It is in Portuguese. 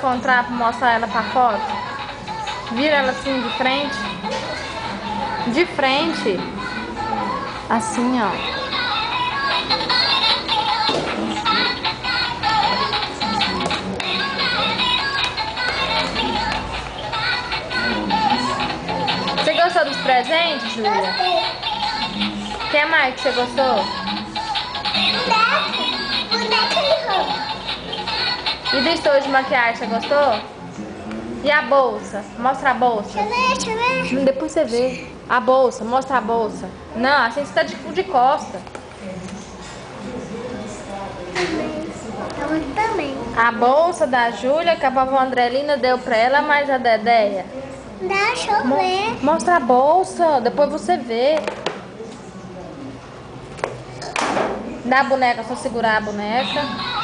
encontrar pra mostrar ela pra foto? Vira ela assim de frente. De frente. Assim, ó. Você gostou dos presentes, Júlia? O que mais que você gostou? Boneca de roupa. E do estojo de maquiagem, você gostou? E a bolsa? Mostra a bolsa. Deixa eu ver. Depois você vê. A bolsa, mostra a bolsa. Não, assim você tá de costa. Também. A bolsa da Júlia, que a vovó Andrelina deu pra ela, mas a Dedéia. Deixa eu ver. Mostra a bolsa, depois você vê. Dá a boneca, só segurar a boneca.